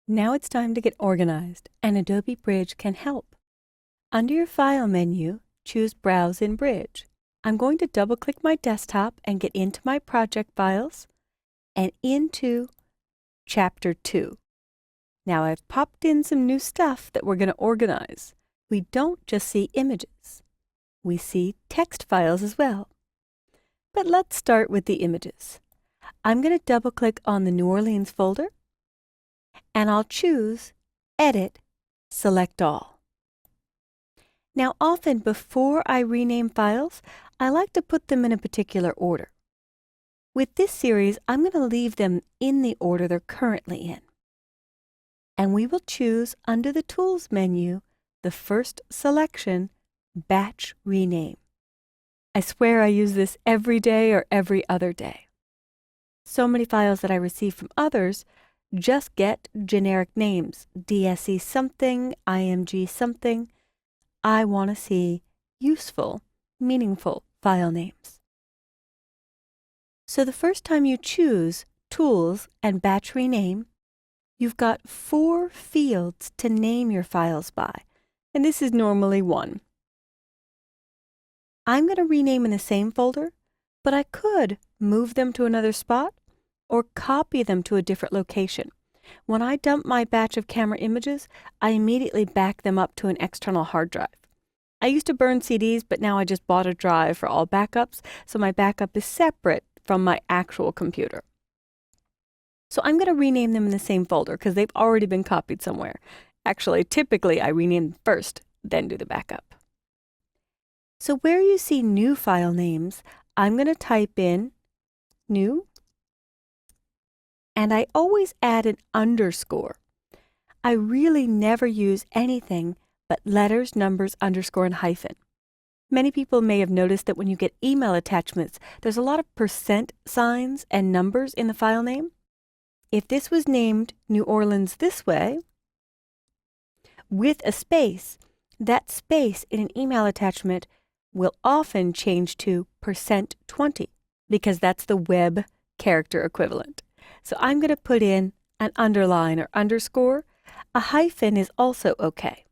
Now it's time to get organized, and Adobe Bridge can help. Under your File menu, choose Browse in Bridge. I'm going to double-click my desktop and get into my project files and into Chapter 2. Now I've popped in some new stuff that we're going to organize. We don't just see images. We see text files as well. But let's start with the images. I'm going to double-click on the New Orleans folder, and I'll choose Edit, Select All. Now often before I rename files, I like to put them in a particular order. With this series, I'm going to leave them in the order they're currently in. And we will choose under the Tools menu the first selection, Batch Rename. I swear I use this every day or every other day. So many files that I receive from others just get generic names, DSE something, IMG something. I want to see useful, meaningful file names. So the first time you choose Tools and Batch Rename, you've got 4 fields to name your files by, and this is normally 1. I'm going to rename in the same folder, but I could move them to another spot or copy them to a different location. When I dump my batch of camera images, I immediately back them up to an external hard drive. I used to burn CDs, but now I just bought a drive for all backups, so my backup is separate from my actual computer. So I'm going to rename them in the same folder because they've already been copied somewhere. Actually, typically I rename them first, then do the backup. So where you see new file names, I'm going to type in new, and I always add an underscore. I really never use anything but letters, numbers, underscore, and hyphen. Many people may have noticed that when you get email attachments, there's a lot of percent signs and numbers in the file name. If this was named New Orleans this way, with a space, that space in an email attachment will often change to %20 because that's the web character equivalent. So I'm going to put in an underline or underscore. A hyphen is also okay.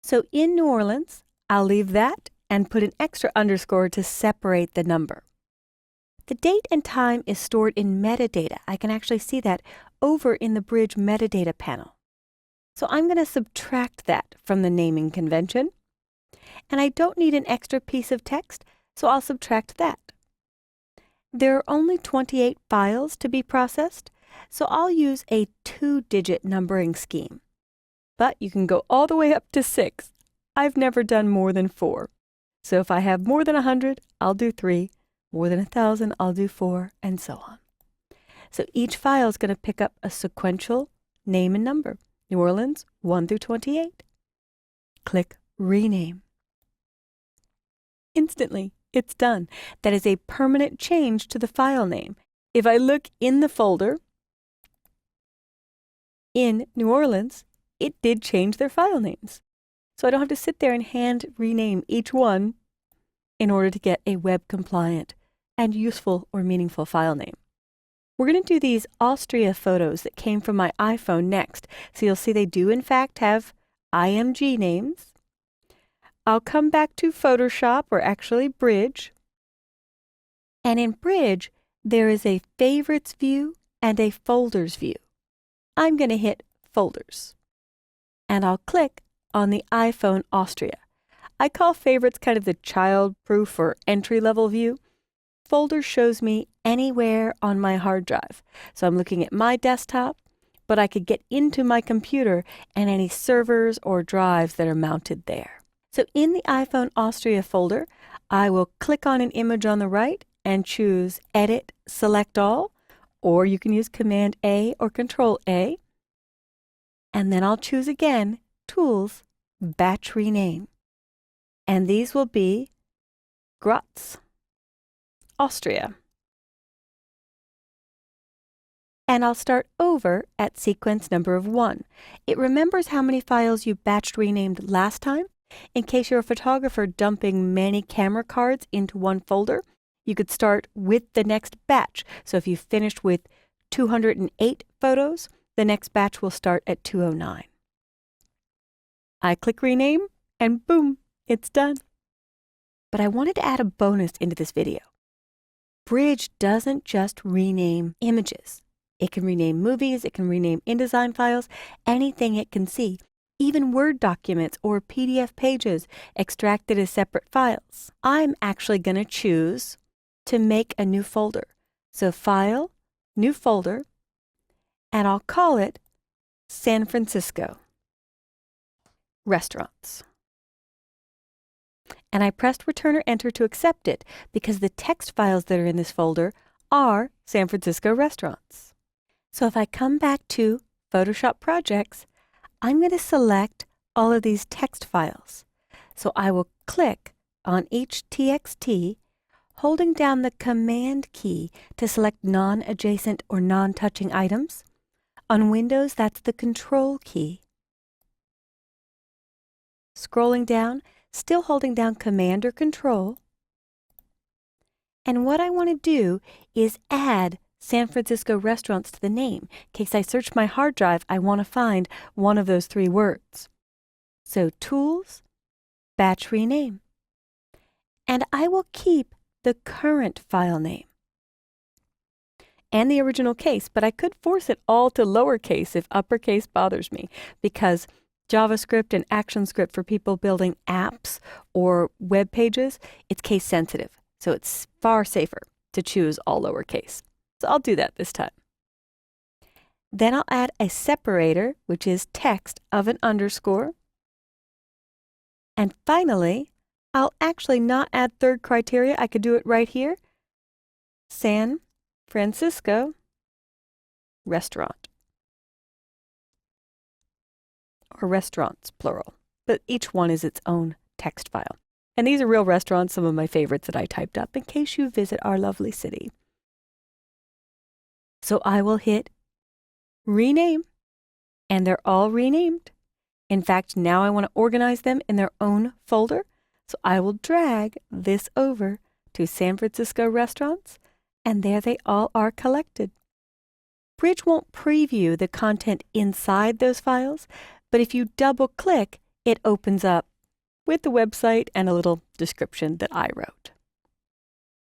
So in New Orleans, I'll leave that and put an extra underscore to separate the number. The date and time is stored in metadata. I can actually see that over in the Bridge metadata panel. So I'm going to subtract that from the naming convention. And I don't need an extra piece of text, so I'll subtract that. There are only 28 files to be processed, so I'll use a 2-digit numbering scheme. But you can go all the way up to 6. I've never done more than 4. So if I have more than 100, I'll do 3. More than 1,000, I'll do 4, and so on. So each file is going to pick up a sequential name and number. New Orleans, 1 through 28. Click Rename. Instantly, it's done. That is a permanent change to the file name. If I look in the folder, in New Orleans, it did change their file names. So I don't have to sit there and hand rename each one in order to get a web-compliant and useful or meaningful file name. We're going to do these Austria photos that came from my iPhone next. So you'll see they do in fact have IMG names. I'll come back to Photoshop, or actually Bridge. And in Bridge, there is a Favorites view and a Folders view. I'm going to hit Folders. And I'll click on the iPhone Austria. I call Favorites kind of the child-proof or entry-level view. Folders shows me anywhere on my hard drive. So I'm looking at my desktop, but I could get into my computer and any servers or drives that are mounted there. So in the iPhone Austria folder, I will click on an image on the right and choose Edit, Select All, or you can use Command A or Control A. And then I'll choose again Tools, Batch Rename. And these will be Graz, Austria. And I'll start over at sequence number of 1. It remembers how many files you batched renamed last time. In case you're a photographer dumping many camera cards into one folder, you could start with the next batch. So if you finished with 208 photos, the next batch will start at 2:09. I click rename and boom, it's done. But I wanted to add a bonus into this video. Bridge doesn't just rename images. It can rename movies, it can rename InDesign files, anything it can see, even Word documents or PDF pages extracted as separate files. I'm actually going to choose to make a new folder. So File, New Folder, and I'll call it San Francisco Restaurants. And I pressed Return or Enter to accept it because the text files that are in this folder are San Francisco Restaurants. So if I come back to Photoshop Projects, I'm going to select all of these text files. So I will click on each TXT, holding down the Command key to select non-adjacent or non-touching items. On Windows, that's the Control key. Scrolling down, still holding down Command or Control. And what I want to do is add San Francisco Restaurants to the name. In case I search my hard drive, I want to find one of those three words. So Tools, Batch Rename. And I will keep the current file name and the original case, but I could force it all to lowercase if uppercase bothers me, because JavaScript and ActionScript for people building apps or web pages, it's case sensitive. So it's far safer to choose all lowercase. So I'll do that this time. Then I'll add a separator, which is text of an underscore. And finally, I'll actually not add third criteria. I could do it right here. San Francisco Restaurant. Or restaurants, plural. But each one is its own text file. And these are real restaurants, some of my favorites that I typed up in case you visit our lovely city. So I will hit Rename, and they're all renamed. In fact, now I want to organize them in their own folder. So I will drag this over to San Francisco Restaurants, and there they all are collected. Bridge won't preview the content inside those files, but if you double-click, it opens up with the website and a little description that I wrote.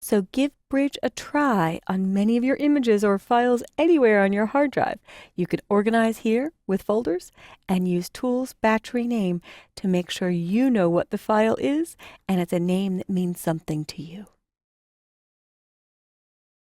So give Bridge a try on many of your images or files anywhere on your hard drive. You can organize here with folders and use Tools Batch Rename to make sure you know what the file is and it's a name that means something to you.